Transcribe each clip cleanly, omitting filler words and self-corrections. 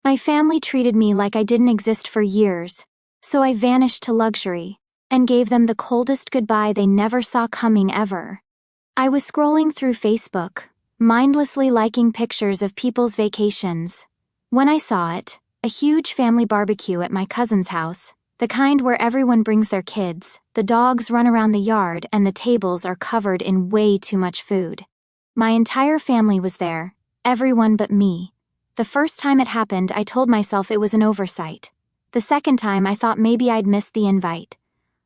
My family treated me like I didn't exist for years, so I vanished to luxury and gave them the coldest goodbye they never saw coming ever. I was scrolling through Facebook, mindlessly liking pictures of people's vacations, when I saw it, a huge family barbecue at my cousin's house, the kind where everyone brings their kids, the dogs run around the yard, and the tables are covered in way too much food. My entire family was there, everyone but me. The first time it happened, I told myself it was an oversight. The second time, I thought maybe I'd missed the invite.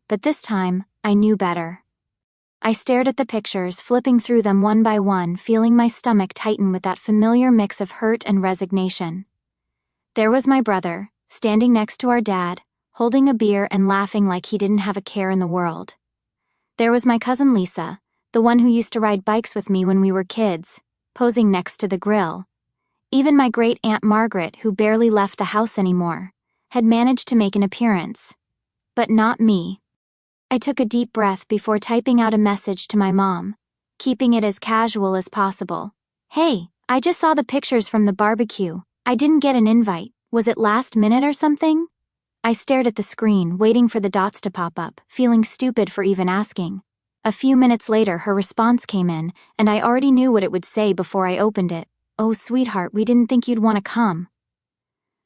But this time, I knew better. I stared at the pictures, flipping through them one by one, feeling my stomach tighten with that familiar mix of hurt and resignation. There was my brother, standing next to our dad, holding a beer and laughing like he didn't have a care in the world. There was my cousin Lisa, the one who used to ride bikes with me when we were kids, posing next to the grill. Even my great-aunt Margaret, who barely left the house anymore, had managed to make an appearance. But not me. I took a deep breath before typing out a message to my mom, keeping it as casual as possible. "Hey, I just saw the pictures from the barbecue. I didn't get an invite. Was it last minute or something?" I stared at the screen, waiting for the dots to pop up, feeling stupid for even asking. A few minutes later, her response came in, and I already knew what it would say before I opened it. "Oh, sweetheart, we didn't think you'd want to come."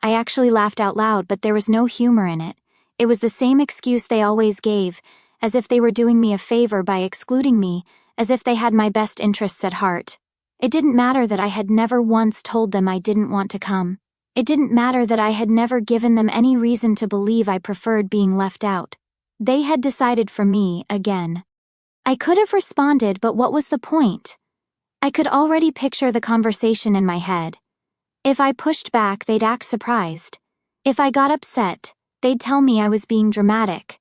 I actually laughed out loud, but there was no humor in it. It was the same excuse they always gave, as if they were doing me a favor by excluding me, as if they had my best interests at heart. It didn't matter that I had never once told them I didn't want to come. It didn't matter that I had never given them any reason to believe I preferred being left out. They had decided for me, again. I could have responded, but what was the point? I could already picture the conversation in my head. If I pushed back, they'd act surprised. If I got upset, they'd tell me I was being dramatic.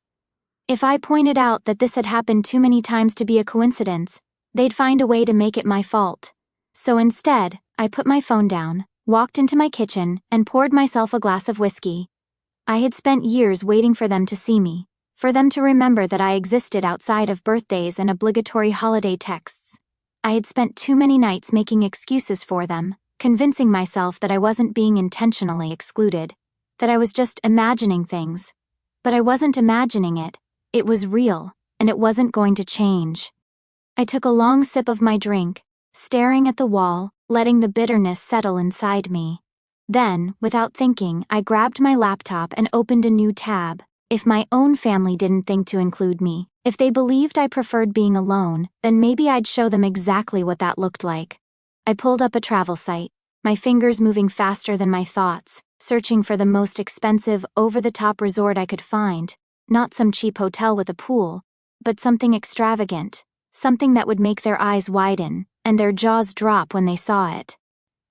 If I pointed out that this had happened too many times to be a coincidence, they'd find a way to make it my fault. So instead, I put my phone down, walked into my kitchen, and poured myself a glass of whiskey. I had spent years waiting for them to see me, for them to remember that I existed outside of birthdays and obligatory holiday texts. I had spent too many nights making excuses for them, convincing myself that I wasn't being intentionally excluded, that I was just imagining things. But I wasn't imagining it. It was real, and it wasn't going to change. I took a long sip of my drink, staring at the wall, letting the bitterness settle inside me. Then, without thinking, I grabbed my laptop and opened a new tab. If my own family didn't think to include me, if they believed I preferred being alone, then maybe I'd show them exactly what that looked like. I pulled up a travel site, my fingers moving faster than my thoughts, searching for the most expensive, over-the-top resort I could find. Not some cheap hotel with a pool, but something extravagant, something that would make their eyes widen and their jaws drop when they saw it.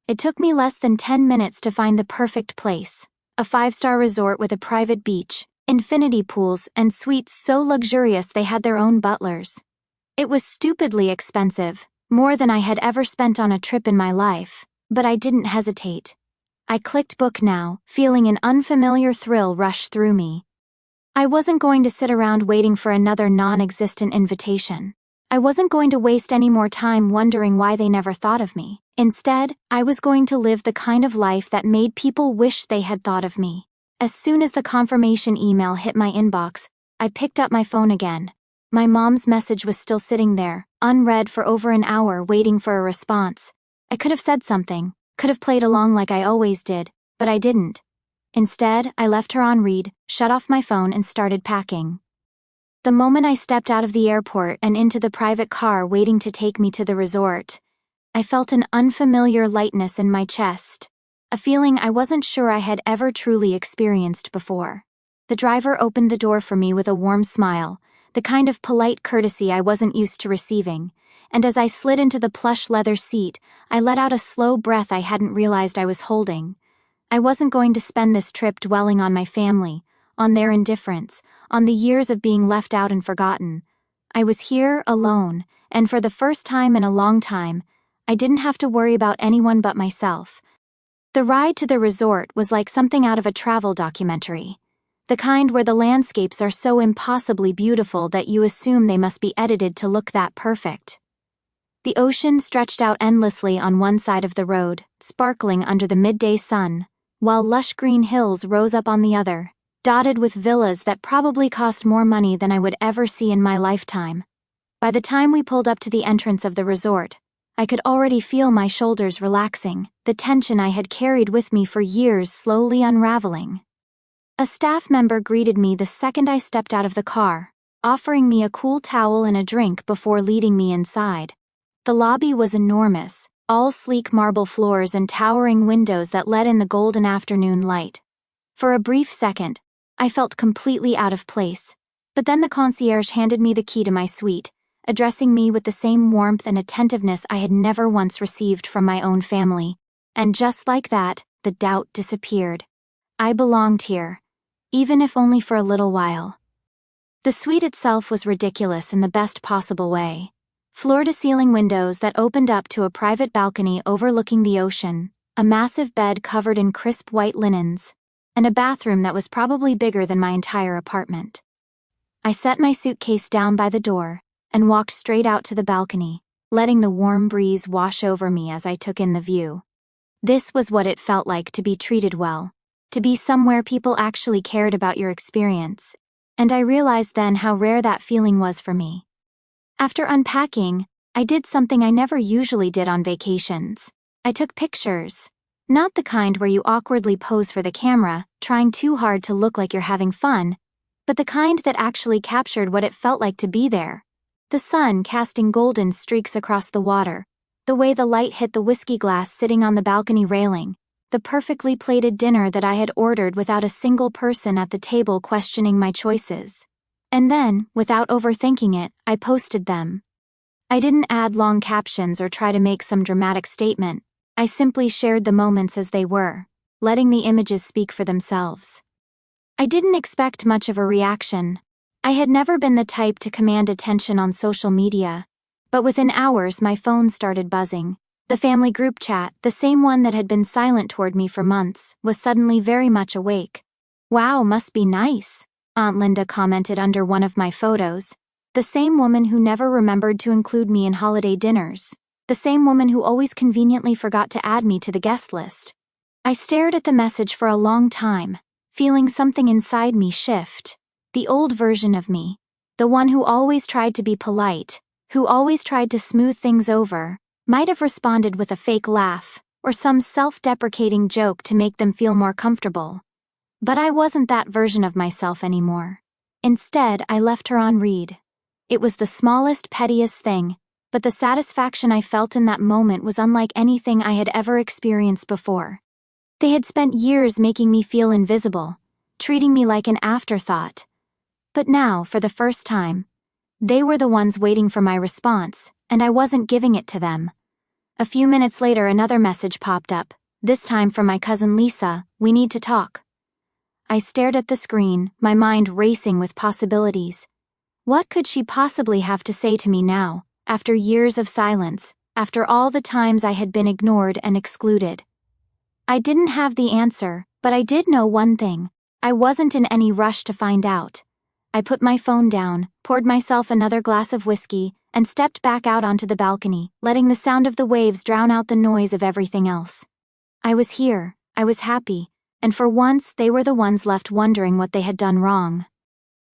It took me less than 10 minutes to find the perfect place, a 5-star resort with a private beach, infinity pools, and suites so luxurious they had their own butlers. It was stupidly expensive, more than I had ever spent on a trip in my life, but I didn't hesitate. I clicked book now, feeling an unfamiliar thrill rush through me. I wasn't going to sit around waiting for another non-existent invitation. I wasn't going to waste any more time wondering why they never thought of me. Instead, I was going to live the kind of life that made people wish they had thought of me. As soon as the confirmation email hit my inbox, I picked up my phone again. My mom's message was still sitting there, unread for over an hour, waiting for a response. I could have said something, could have played along like I always did, but I didn't. Instead, I left her on read, shut off my phone, and started packing. The moment I stepped out of the airport and into the private car waiting to take me to the resort, I felt an unfamiliar lightness in my chest, a feeling I wasn't sure I had ever truly experienced before. The driver opened the door for me with a warm smile, the kind of polite courtesy I wasn't used to receiving, and as I slid into the plush leather seat, I let out a slow breath I hadn't realized I was holding. I wasn't going to spend this trip dwelling on my family, on their indifference, on the years of being left out and forgotten. I was here, alone, and for the first time in a long time, I didn't have to worry about anyone but myself. The ride to the resort was like something out of a travel documentary, the kind where the landscapes are so impossibly beautiful that you assume they must be edited to look that perfect. The ocean stretched out endlessly on one side of the road, sparkling under the midday sun, while lush green hills rose up on the other, dotted with villas that probably cost more money than I would ever see in my lifetime. By the time we pulled up to the entrance of the resort, I could already feel my shoulders relaxing, the tension I had carried with me for years slowly unraveling. A staff member greeted me the second I stepped out of the car, offering me a cool towel and a drink before leading me inside. The lobby was enormous, all sleek marble floors and towering windows that let in the golden afternoon light. For a brief second, I felt completely out of place, but then the concierge handed me the key to my suite, addressing me with the same warmth and attentiveness I had never once received from my own family. And just like that, the doubt disappeared. I belonged here, even if only for a little while. The suite itself was ridiculous in the best possible way. Floor-to-ceiling windows that opened up to a private balcony overlooking the ocean, a massive bed covered in crisp white linens, and a bathroom that was probably bigger than my entire apartment. I set my suitcase down by the door and walked straight out to the balcony, letting the warm breeze wash over me as I took in the view. This was what it felt like to be treated well, to be somewhere people actually cared about your experience, and I realized then how rare that feeling was for me. After unpacking, I did something I never usually did on vacations. I took pictures. Not the kind where you awkwardly pose for the camera, trying too hard to look like you're having fun, but the kind that actually captured what it felt like to be there. The sun casting golden streaks across the water, the way the light hit the whiskey glass sitting on the balcony railing, the perfectly plated dinner that I had ordered without a single person at the table questioning my choices. And then, without overthinking it, I posted them. I didn't add long captions or try to make some dramatic statement. I simply shared the moments as they were, letting the images speak for themselves. I didn't expect much of a reaction. I had never been the type to command attention on social media, but within hours my phone started buzzing. The family group chat, the same one that had been silent toward me for months, was suddenly very much awake. "Wow, must be nice," Aunt Linda commented under one of my photos. The same woman who never remembered to include me in holiday dinners. The same woman who always conveniently forgot to add me to the guest list. I stared at the message for a long time, feeling something inside me shift. The old version of me, the one who always tried to be polite, who always tried to smooth things over, might have responded with a fake laugh or some self-deprecating joke to make them feel more comfortable. But I wasn't that version of myself anymore. Instead, I left her on read. It was the smallest, pettiest thing, but the satisfaction I felt in that moment was unlike anything I had ever experienced before. They had spent years making me feel invisible, treating me like an afterthought. But now, for the first time, they were the ones waiting for my response, and I wasn't giving it to them. A few minutes later, another message popped up, this time from my cousin Lisa. "We need to talk." I stared at the screen, my mind racing with possibilities. What could she possibly have to say to me now, after years of silence, after all the times I had been ignored and excluded? I didn't have the answer, but I did know one thing. I wasn't in any rush to find out. I put my phone down, poured myself another glass of whiskey, and stepped back out onto the balcony, letting the sound of the waves drown out the noise of everything else. I was here, I was happy, and for once they were the ones left wondering what they had done wrong.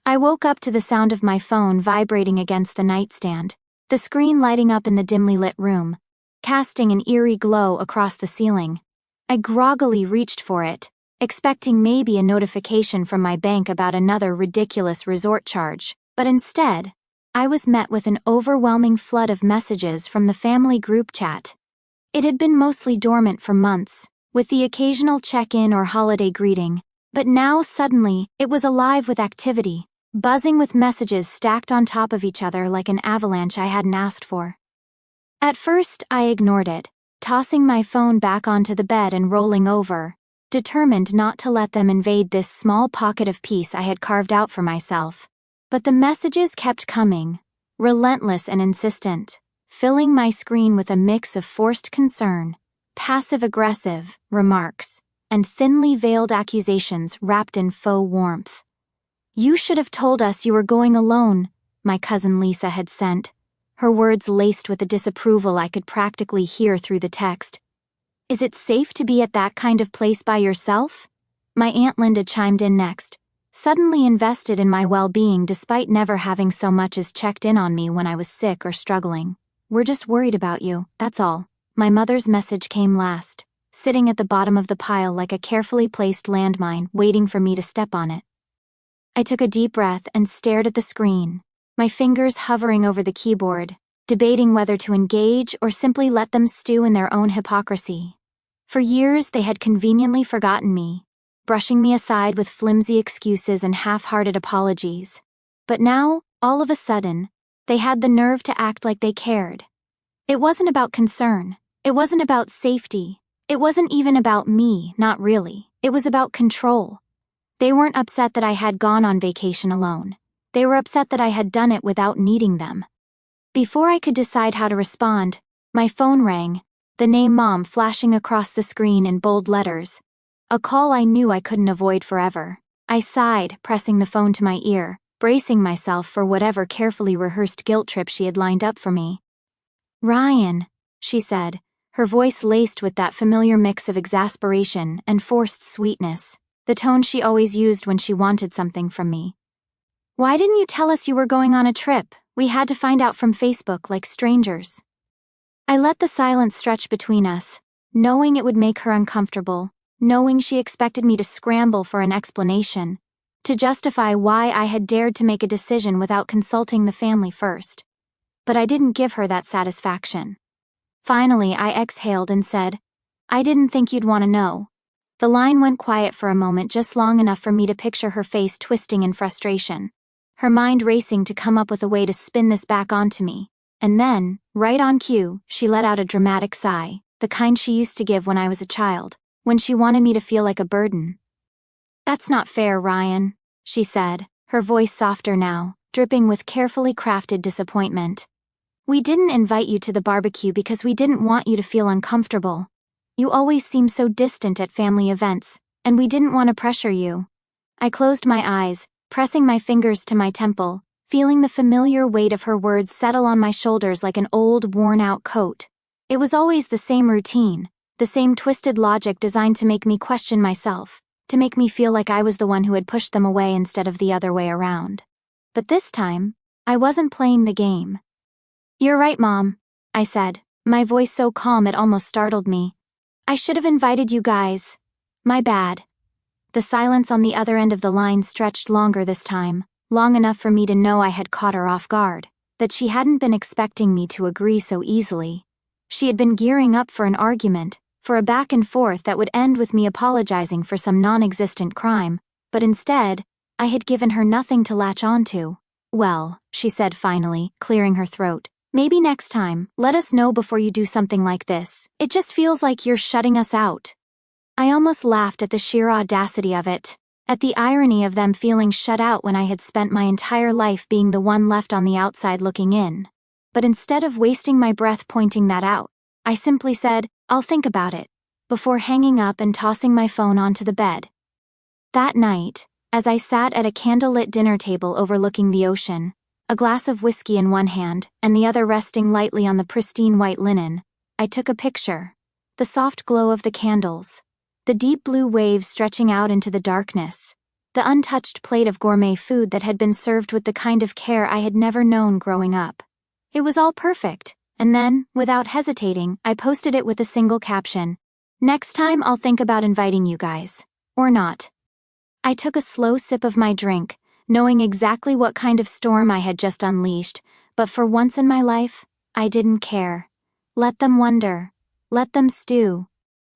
I woke up to the sound of my phone vibrating against the nightstand, the screen lighting up in the dimly lit room, casting an eerie glow across the ceiling. I groggily reached for it, expecting maybe a notification from my bank about another ridiculous resort charge, but instead, I was met with an overwhelming flood of messages from the family group chat. It had been mostly dormant for months, with the occasional check-in or holiday greeting, but now suddenly, it was alive with activity, buzzing with messages stacked on top of each other like an avalanche I hadn't asked for. At first, I ignored it, tossing my phone back onto the bed and rolling over, determined not to let them invade this small pocket of peace I had carved out for myself. But the messages kept coming, relentless and insistent, filling my screen with a mix of forced concern, passive-aggressive remarks, and thinly veiled accusations wrapped in faux warmth. "You should have told us you were going alone," my cousin Lisa had sent, her words laced with a disapproval I could practically hear through the text. Is it safe to be at that kind of place by yourself? My Aunt Linda chimed in next, suddenly invested in my well-being despite never having so much as checked in on me when I was sick or struggling. We're just worried about you, that's all. My mother's message came last, sitting at the bottom of the pile like a carefully placed landmine waiting for me to step on it. I took a deep breath and stared at the screen, my fingers hovering over the keyboard, debating whether to engage or simply let them stew in their own hypocrisy. For years they had conveniently forgotten me, brushing me aside with flimsy excuses and half-hearted apologies. But now, all of a sudden, they had the nerve to act like they cared. It wasn't about concern. It wasn't about safety. It wasn't even about me, not really. It was about control. They weren't upset that I had gone on vacation alone. They were upset that I had done it without needing them. Before I could decide how to respond, my phone rang, the name Mom flashing across the screen in bold letters. A call I knew I couldn't avoid forever. I sighed, pressing the phone to my ear, bracing myself for whatever carefully rehearsed guilt trip she had lined up for me. "Ryan," she said, her voice laced with that familiar mix of exasperation and forced sweetness, the tone she always used when she wanted something from me. "Why didn't you tell us you were going on a trip? We had to find out from Facebook like strangers." I let the silence stretch between us, knowing it would make her uncomfortable, knowing she expected me to scramble for an explanation, to justify why I had dared to make a decision without consulting the family first. But I didn't give her that satisfaction. Finally, I exhaled and said, "I didn't think you'd want to know." The line went quiet for a moment, just long enough for me to picture her face twisting in frustration, her mind racing to come up with a way to spin this back onto me. And then, right on cue, she let out a dramatic sigh, the kind she used to give when I was a child, when she wanted me to feel like a burden. "That's not fair, Ryan," she said, her voice softer now, dripping with carefully crafted disappointment. "We didn't invite you to the barbecue because we didn't want you to feel uncomfortable. You always seem so distant at family events, and we didn't want to pressure you." I closed my eyes, pressing my fingers to my temple, feeling the familiar weight of her words settle on my shoulders like an old, worn-out coat. It was always the same routine, the same twisted logic designed to make me question myself, to make me feel like I was the one who had pushed them away instead of the other way around. But this time, I wasn't playing the game. "You're right, Mom," I said, my voice so calm it almost startled me. "I should have invited you guys. My bad." The silence on the other end of the line stretched longer this time, long enough for me to know I had caught her off guard, that she hadn't been expecting me to agree so easily. She had been gearing up for an argument, for a back and forth that would end with me apologizing for some non-existent crime, but instead, I had given her nothing to latch onto. "Well," she said finally, clearing her throat, "maybe next time, let us know before you do something like this. It just feels like you're shutting us out." I almost laughed at the sheer audacity of it, at the irony of them feeling shut out when I had spent my entire life being the one left on the outside looking in. But instead of wasting my breath pointing that out, I simply said, "I'll think about it," before hanging up and tossing my phone onto the bed. That night, as I sat at a candlelit dinner table overlooking the ocean, a glass of whiskey in one hand and the other resting lightly on the pristine white linen, I took a picture. The soft glow of the candles, the deep blue waves stretching out into the darkness, the untouched plate of gourmet food that had been served with the kind of care I had never known growing up. It was all perfect, and then, without hesitating, I posted it with a single caption: "Next time I'll think about inviting you guys. Or not." I took a slow sip of my drink, knowing exactly what kind of storm I had just unleashed, but for once in my life, I didn't care. Let them wonder. Let them stew.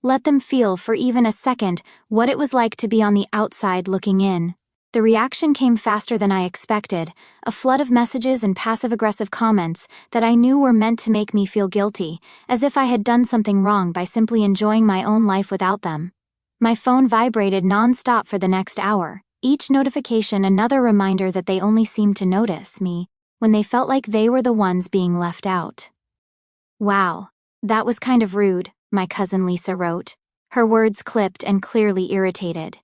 Let them feel for even a second what it was like to be on the outside looking in. The reaction came faster than I expected, a flood of messages and passive-aggressive comments that I knew were meant to make me feel guilty, as if I had done something wrong by simply enjoying my own life without them. My phone vibrated non-stop for the next hour, each notification another reminder that they only seemed to notice me when they felt like they were the ones being left out. "Wow, that was kind of rude," my cousin Lisa wrote, her words clipped and clearly irritated.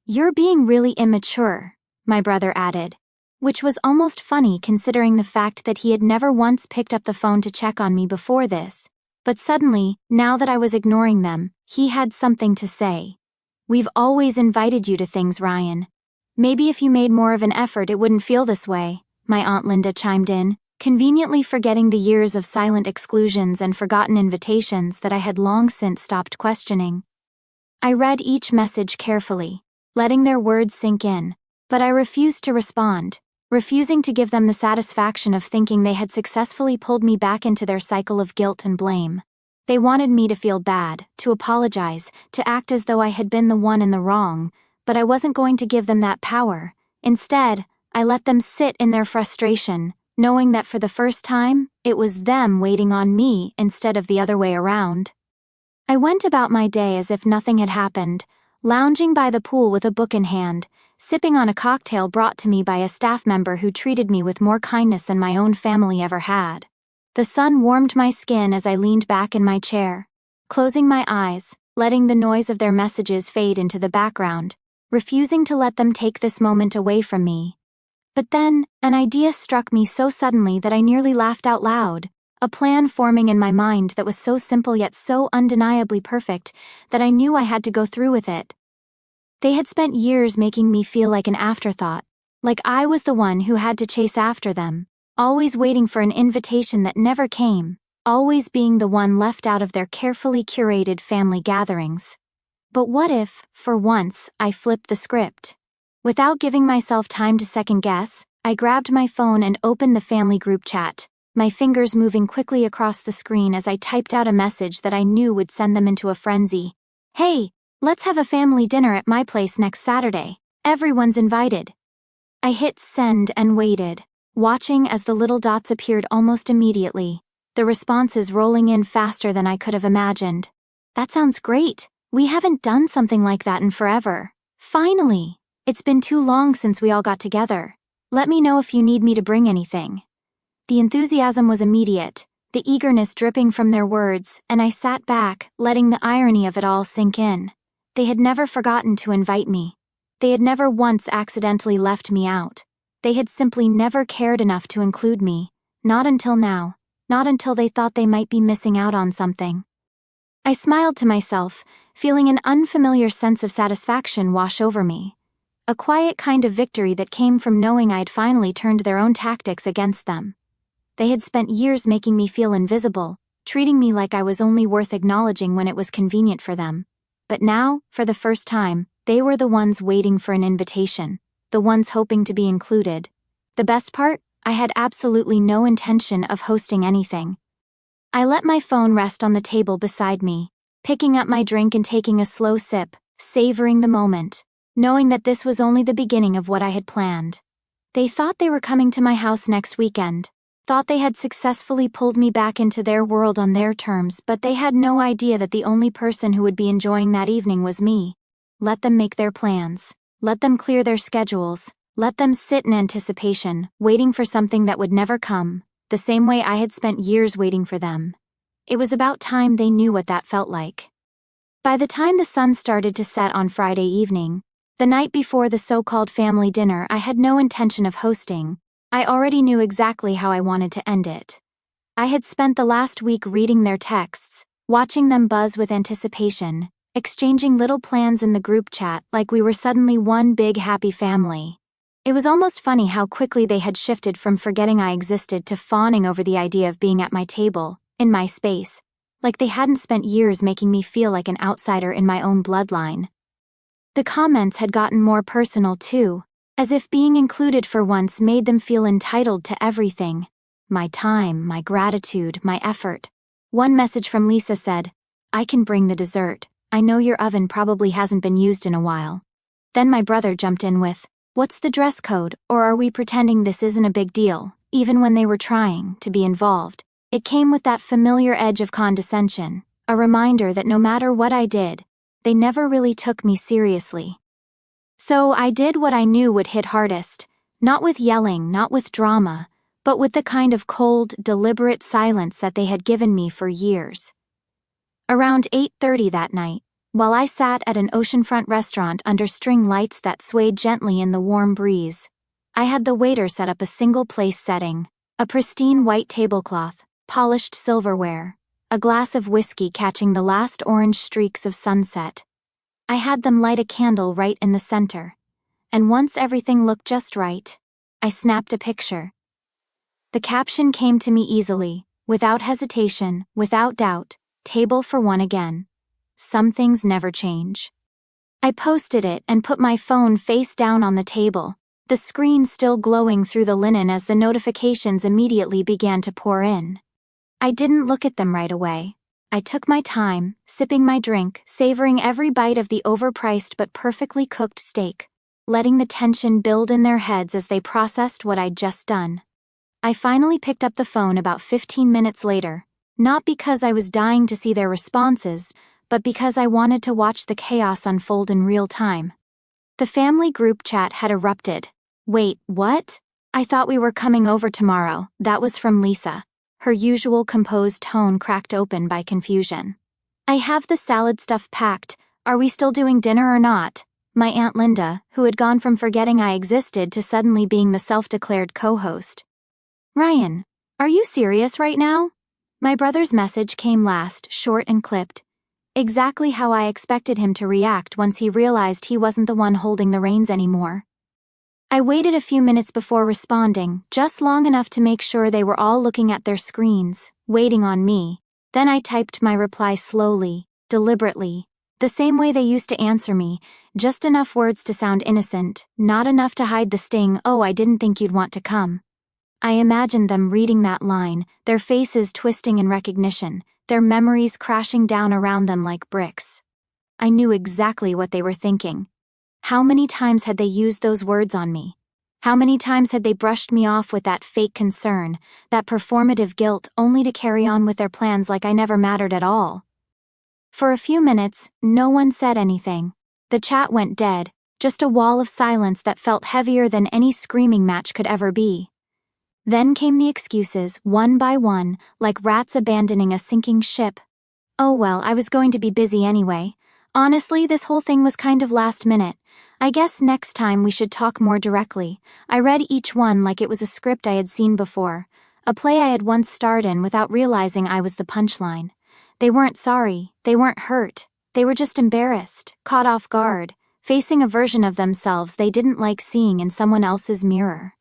"You're being really immature," my brother added, which was almost funny considering the fact that he had never once picked up the phone to check on me before this. But suddenly, now that I was ignoring them, He had something to say. "We've always invited you to things, Ryan. Maybe if you made more of an effort it wouldn't feel this way," my Aunt Linda chimed in, conveniently forgetting the years of silent exclusions and forgotten invitations that I had long since stopped questioning. I read each message carefully, letting their words sink in, but I refused to respond, refusing to give them the satisfaction of thinking they had successfully pulled me back into their cycle of guilt and blame. They wanted me to feel bad, to apologize, to act as though I had been the one in the wrong, but I wasn't going to give them that power. Instead, I let them sit in their frustration, knowing that for the first time, it was them waiting on me instead of the other way around. I went about my day as if nothing had happened, lounging by the pool with a book in hand, sipping on a cocktail brought to me by a staff member who treated me with more kindness than my own family ever had. The sun warmed my skin as I leaned back in my chair, closing my eyes, letting the noise of their messages fade into the background, refusing to let them take this moment away from me. But then, an idea struck me so suddenly that I nearly laughed out loud, a plan forming in my mind that was so simple yet so undeniably perfect that I knew I had to go through with it. They had spent years making me feel like an afterthought, like I was the one who had to chase after them, always waiting for an invitation that never came, always being the one left out of their carefully curated family gatherings. But what if, for once, I flipped the script? Without giving myself time to second guess, I grabbed my phone and opened the family group chat, my fingers moving quickly across the screen as I typed out a message that I knew would send them into a frenzy. "Hey, let's have a family dinner at my place next Saturday. Everyone's invited." I hit send and waited, watching as the little dots appeared almost immediately, the responses rolling in faster than I could have imagined. "That sounds great. We haven't done something like that in forever. Finally! It's been too long since we all got together. Let me know if you need me to bring anything." The enthusiasm was immediate, the eagerness dripping from their words, and I sat back, letting the irony of it all sink in. They had never forgotten to invite me. They had never once accidentally left me out. They had simply never cared enough to include me, not until now, not until they thought they might be missing out on something. I smiled to myself, feeling an unfamiliar sense of satisfaction wash over me. A quiet kind of victory that came from knowing I had finally turned their own tactics against them. They had spent years making me feel invisible, treating me like I was only worth acknowledging when it was convenient for them. But now, for the first time, they were the ones waiting for an invitation, the ones hoping to be included. The best part? I had absolutely no intention of hosting anything. I let my phone rest on the table beside me, picking up my drink and taking a slow sip, savoring the moment, knowing that this was only the beginning of what I had planned. They thought they were coming to my house next weekend, thought they had successfully pulled me back into their world on their terms, but they had no idea that the only person who would be enjoying that evening was me. Let them make their plans. Let them clear their schedules. Let them sit in anticipation, waiting for something that would never come, the same way I had spent years waiting for them. It was about time they knew what that felt like. By the time the sun started to set on Friday evening, the night before the so-called family dinner I had no intention of hosting, I already knew exactly how I wanted to end it. I had spent the last week reading their texts, watching them buzz with anticipation, exchanging little plans in the group chat like we were suddenly one big happy family. It was almost funny how quickly they had shifted from forgetting I existed to fawning over the idea of being at my table, in my space, like they hadn't spent years making me feel like an outsider in my own bloodline. The comments had gotten more personal too, as if being included for once made them feel entitled to everything. My time, my gratitude, my effort. One message from Lisa said, "I can bring the dessert. I know your oven probably hasn't been used in a while." Then my brother jumped in with, "What's the dress code, or are we pretending this isn't a big deal?" Even when they were trying to be involved, it came with that familiar edge of condescension, a reminder that no matter what I did, they never really took me seriously. So I did what I knew would hit hardest, not with yelling, not with drama, but with the kind of cold, deliberate silence that they had given me for years. Around 8:30 that night, while I sat at an oceanfront restaurant under string lights that swayed gently in the warm breeze, I had the waiter set up a single-place setting, a pristine white tablecloth, polished silverware, a glass of whiskey catching the last orange streaks of sunset. I had them light a candle right in the center. And once everything looked just right, I snapped a picture. The caption came to me easily, without hesitation, without doubt: table for one again. Some things never change. I posted it and put my phone face down on the table, the screen still glowing through the linen as the notifications immediately began to pour in. I didn't look at them right away. I took my time, sipping my drink, savoring every bite of the overpriced but perfectly cooked steak, letting the tension build in their heads as they processed what I'd just done. I finally picked up the phone about 15 minutes later, not because I was dying to see their responses, but because I wanted to watch the chaos unfold in real time. The family group chat had erupted. "Wait, what? I thought we were coming over tomorrow." That was from Lisa. Her usual composed tone cracked open by confusion. "I have the salad stuff packed. Are we still doing dinner or not?" My Aunt Linda, who had gone from forgetting I existed to suddenly being the self-declared co-host. "Ryan, are you serious right now?" My brother's message came last, short and clipped. Exactly how I expected him to react once he realized he wasn't the one holding the reins anymore. I waited a few minutes before responding, just long enough to make sure they were all looking at their screens, waiting on me. Then I typed my reply slowly, deliberately, the same way they used to answer me, just enough words to sound innocent, not enough to hide the sting. "Oh, I didn't think you'd want to come." I imagined them reading that line, their faces twisting in recognition, their memories crashing down around them like bricks. I knew exactly what they were thinking. How many times had they used those words on me? How many times had they brushed me off with that fake concern, that performative guilt, only to carry on with their plans like I never mattered at all? For a few minutes, no one said anything. The chat went dead, just a wall of silence that felt heavier than any screaming match could ever be. Then came the excuses, one by one, like rats abandoning a sinking ship. "Oh well, I was going to be busy anyway. Honestly, this whole thing was kind of last minute. I guess next time we should talk more directly." I read each one like it was a script I had seen before, a play I had once starred in without realizing I was the punchline. They weren't sorry, they weren't hurt, they were just embarrassed, caught off guard, facing a version of themselves they didn't like seeing in someone else's mirror.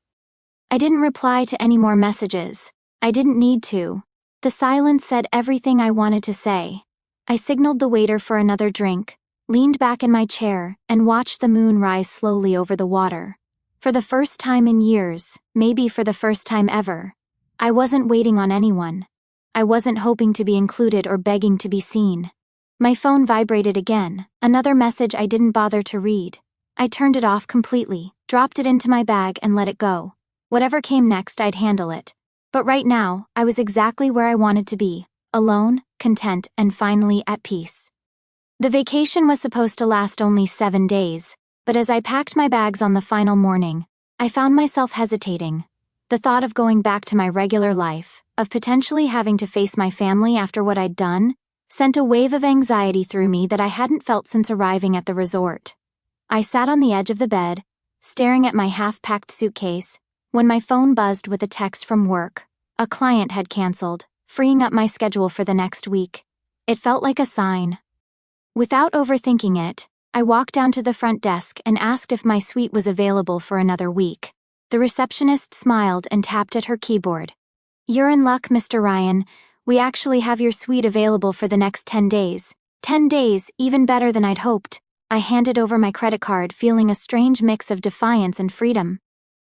I didn't reply to any more messages. I didn't need to. The silence said everything I wanted to say. I signaled the waiter for another drink, leaned back in my chair, and watched the moon rise slowly over the water. For the first time in years, maybe for the first time ever, I wasn't waiting on anyone. I wasn't hoping to be included or begging to be seen. My phone vibrated again, another message I didn't bother to read. I turned it off completely, dropped it into my bag and let it go. Whatever came next, I'd handle it. But right now, I was exactly where I wanted to be, alone, content, and finally at peace. The vacation was supposed to last only 7 days, but as I packed my bags on the final morning, I found myself hesitating. The thought of going back to my regular life, of potentially having to face my family after what I'd done, sent a wave of anxiety through me that I hadn't felt since arriving at the resort. I sat on the edge of the bed, staring at my half-packed suitcase, when my phone buzzed with a text from work. A client had canceled, freeing up my schedule for the next week. It felt like a sign. Without overthinking it, I walked down to the front desk and asked if my suite was available for another week. The receptionist smiled and tapped at her keyboard. "You're in luck, Mr. Ryan. We actually have your suite available for the next 10 days. 10 days, even better than I'd hoped." I handed over my credit card, feeling a strange mix of defiance and freedom.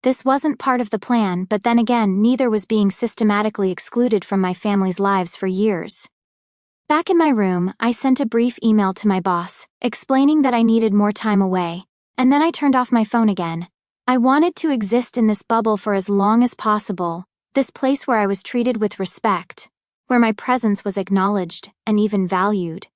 This wasn't part of the plan, but then again, neither was being systematically excluded from my family's lives for years. Back in my room, I sent a brief email to my boss, explaining that I needed more time away, and then I turned off my phone again. I wanted to exist in this bubble for as long as possible, this place where I was treated with respect, where my presence was acknowledged and even valued.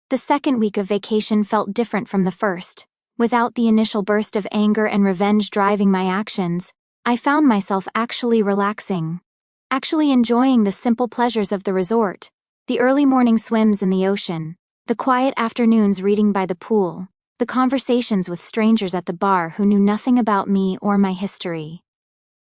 The second week of vacation felt different from the first. Without the initial burst of anger and revenge driving my actions, I found myself actually relaxing, actually enjoying the simple pleasures of the resort, the early morning swims in the ocean, the quiet afternoons reading by the pool, the conversations with strangers at the bar who knew nothing about me or my history.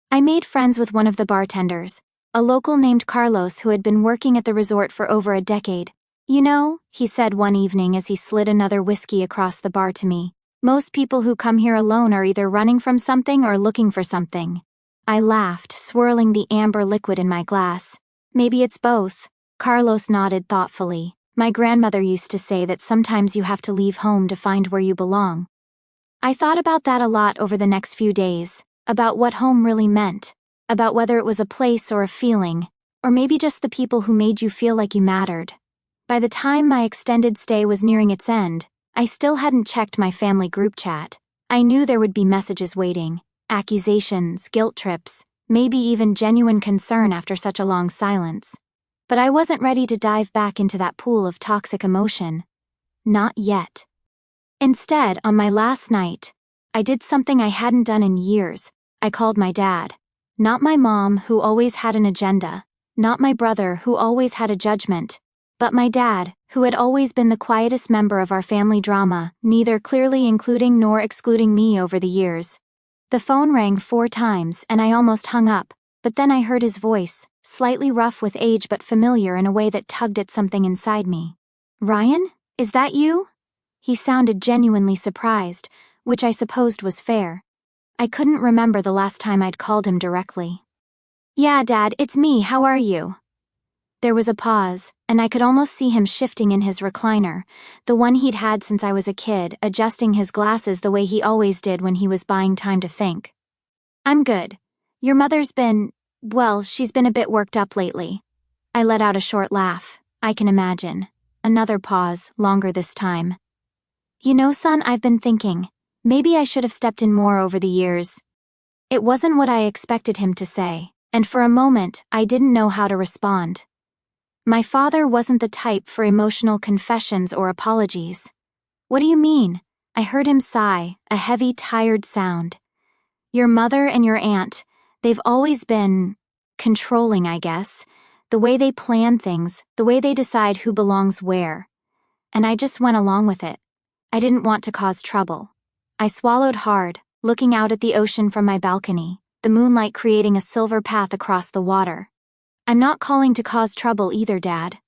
I made friends with one of the bartenders, a local named Carlos who had been working at the resort for over a decade. "You know," he said one evening as he slid another whiskey across the bar to me, "most people who come here alone are either running from something or looking for something." I laughed, swirling the amber liquid in my glass. "Maybe it's both." Carlos nodded thoughtfully. "My grandmother used to say that sometimes you have to leave home to find where you belong." I thought about that a lot over the next few days, about what home really meant, about whether it was a place or a feeling, or maybe just the people who made you feel like you mattered. By the time my extended stay was nearing its end, I still hadn't checked my family group chat. I knew there would be messages waiting, accusations, guilt trips, maybe even genuine concern after such a long silence. But I wasn't ready to dive back into that pool of toxic emotion. Not yet. Instead, on my last night, I did something I hadn't done in years. I called my dad. Not my mom, who always had an agenda. Not my brother, who always had a judgment. But my dad, who had always been the quietest member of our family drama, neither clearly including nor excluding me over the years. The phone rang 4 times and I almost hung up, but then I heard his voice, slightly rough with age but familiar in a way that tugged at something inside me. "Ryan, is that you?" He sounded genuinely surprised, which I supposed was fair. I couldn't remember the last time I'd called him directly. "Yeah, Dad, it's me, how are you?" There was a pause, and I could almost see him shifting in his recliner, the one he'd had since I was a kid, adjusting his glasses the way he always did when he was buying time to think. "I'm good. Your mother's she's been a bit worked up lately." I let out a short laugh. I can imagine. Another pause, longer this time. "You know, son, I've been thinking. Maybe I should have stepped in more over the years." It wasn't what I expected him to say, and for a moment, I didn't know how to respond. My father wasn't the type for emotional confessions or apologies. "What do you mean?" I heard him sigh, a heavy, tired sound. "Your mother and your aunt, they've always been controlling, I guess. The way they plan things, the way they decide who belongs where. And I just went along with it. I didn't want to cause trouble." I swallowed hard, looking out at the ocean from my balcony, the moonlight creating a silver path across the water. "I'm not calling to cause trouble either, Dad."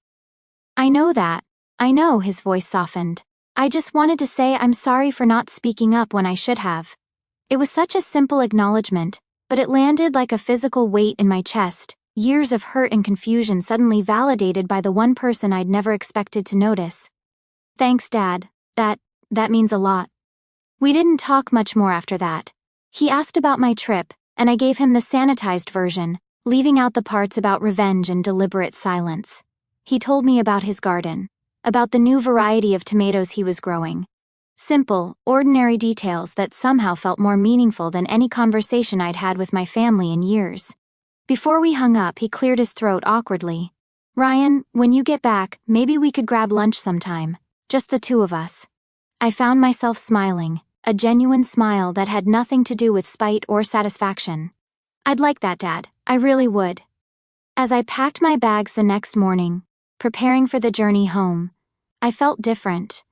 "I know that. I know," his voice softened. "I just wanted to say I'm sorry for not speaking up when I should have." It was such a simple acknowledgement, but it landed like a physical weight in my chest, years of hurt and confusion suddenly validated by the one person I'd never expected to notice. "Thanks, Dad. That means a lot." We didn't talk much more after that. He asked about my trip, and I gave him the sanitized version, leaving out the parts about revenge and deliberate silence. He told me about his garden, about the new variety of tomatoes he was growing. Simple, ordinary details that somehow felt more meaningful than any conversation I'd had with my family in years. Before we hung up, he cleared his throat awkwardly. "Ryan, when you get back, maybe we could grab lunch sometime. Just the 2 of us." I found myself smiling, a genuine smile that had nothing to do with spite or satisfaction. "I'd like that, Dad. I really would." As I packed my bags the next morning, preparing for the journey home, I felt different.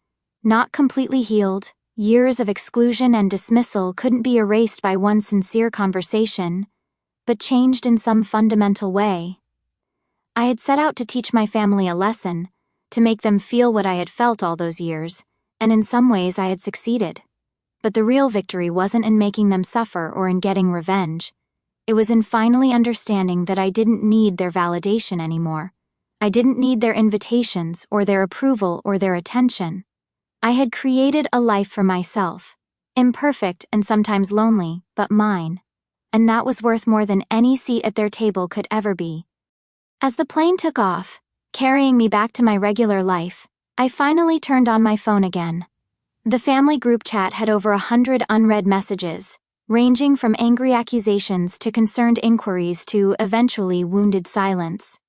Not completely healed, years of exclusion and dismissal couldn't be erased by one sincere conversation, but changed in some fundamental way. I had set out to teach my family a lesson, to make them feel what I had felt all those years, and in some ways I had succeeded. But the real victory wasn't in making them suffer or in getting revenge. It was in finally understanding that I didn't need their validation anymore. I didn't need their invitations or their approval or their attention. I had created a life for myself, imperfect and sometimes lonely, but mine. And that was worth more than any seat at their table could ever be. As the plane took off, carrying me back to my regular life, I finally turned on my phone again. The family group chat had over 100 unread messages, ranging from angry accusations to concerned inquiries to, eventually, wounded silence.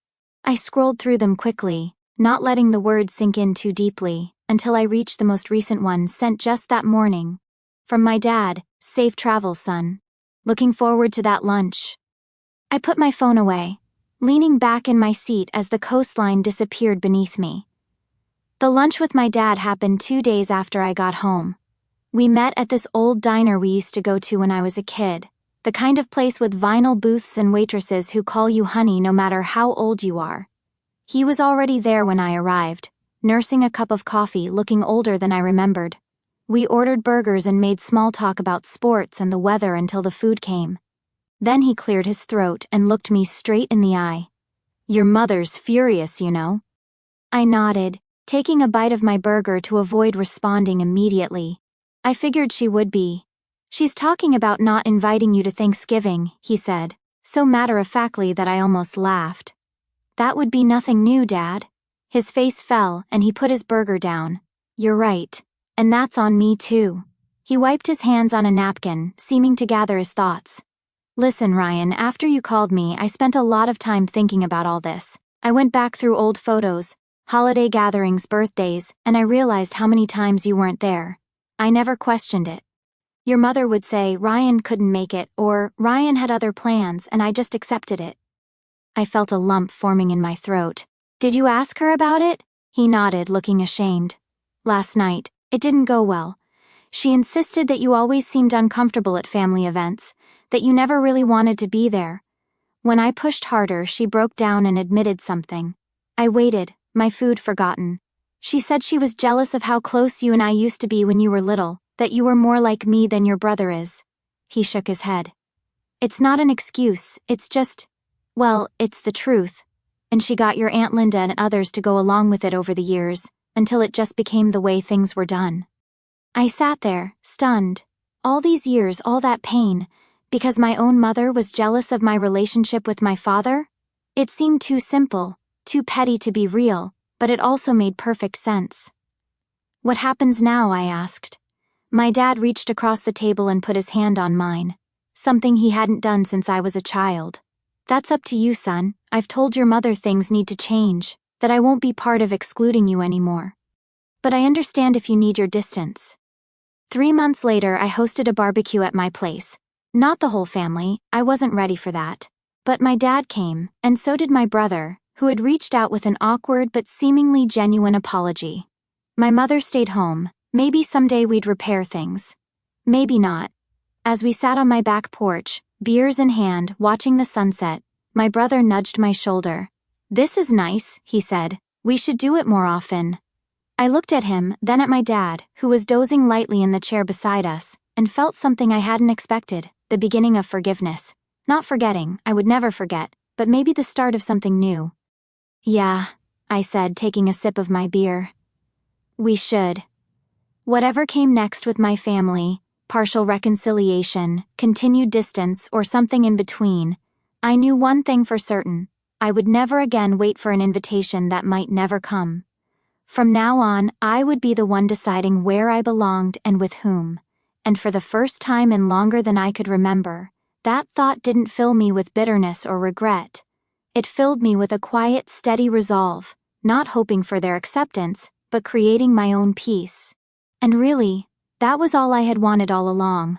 I scrolled through them quickly, not letting the words sink in too deeply, until I reached the most recent one sent just that morning. From my dad, "Safe travels, son. Looking forward to that lunch." I put my phone away, leaning back in my seat as the coastline disappeared beneath me. The lunch with my dad happened 2 days after I got home. We met at this old diner we used to go to when I was a kid, The kind of place with vinyl booths and waitresses who call you honey no matter how old you are. He was already there when I arrived, nursing a cup of coffee, looking older than I remembered. We ordered burgers and made small talk about sports and the weather until the food came. Then he cleared his throat and looked me straight in the eye. "Your mother's furious, you know." I nodded, taking a bite of my burger to avoid responding immediately. I figured she would be. "She's talking about not inviting you to Thanksgiving," he said, so matter-of-factly that I almost laughed. "That would be nothing new, Dad." His face fell and he put his burger down. "You're right. And that's on me too." He wiped his hands on a napkin, seeming to gather his thoughts. "Listen, Ryan, after you called me, I spent a lot of time thinking about all this. I went back through old photos, holiday gatherings, birthdays, and I realized how many times you weren't there. I never questioned it. Your mother would say Ryan couldn't make it, or Ryan had other plans, and I just accepted it." I felt a lump forming in my throat. "Did you ask her about it?" He nodded, looking ashamed. "Last night. It didn't go well. She insisted that you always seemed uncomfortable at family events, that you never really wanted to be there. When I pushed harder, she broke down and admitted something. I waited, my food forgotten. She said she was jealous of how close you and I used to be when you were little, that you were more like me than your brother is." He shook his head. "It's not an excuse, it's just, well, it's the truth. And she got your Aunt Linda and others to go along with it over the years, until it just became the way things were done." I sat there, stunned. All these years, all that pain, because my own mother was jealous of my relationship with my father? It seemed too simple, too petty to be real, but it also made perfect sense. "What happens now?" I asked. My dad reached across the table and put his hand on mine, something he hadn't done since I was a child. "That's up to you, son. I've told your mother things need to change, that I won't be part of excluding you anymore. But I understand if you need your distance." 3 months later, I hosted a barbecue at my place. Not the whole family, I wasn't ready for that. But my dad came, and so did my brother, who had reached out with an awkward but seemingly genuine apology. My mother stayed home. Maybe someday we'd repair things. Maybe not. As we sat on my back porch, beers in hand, watching the sunset, my brother nudged my shoulder. "This is nice," he said. "We should do it more often." I looked at him, then at my dad, who was dozing lightly in the chair beside us, and felt something I hadn't expected, the beginning of forgiveness. Not forgetting, I would never forget, but maybe the start of something new. "Yeah," I said, taking a sip of my beer. "We should." Whatever came next with my family, partial reconciliation, continued distance, or something in between, I knew one thing for certain: I would never again wait for an invitation that might never come. From now on, I would be the one deciding where I belonged and with whom. And for the first time in longer than I could remember, that thought didn't fill me with bitterness or regret. It filled me with a quiet, steady resolve, not hoping for their acceptance, but creating my own peace. And really, that was all I had wanted all along.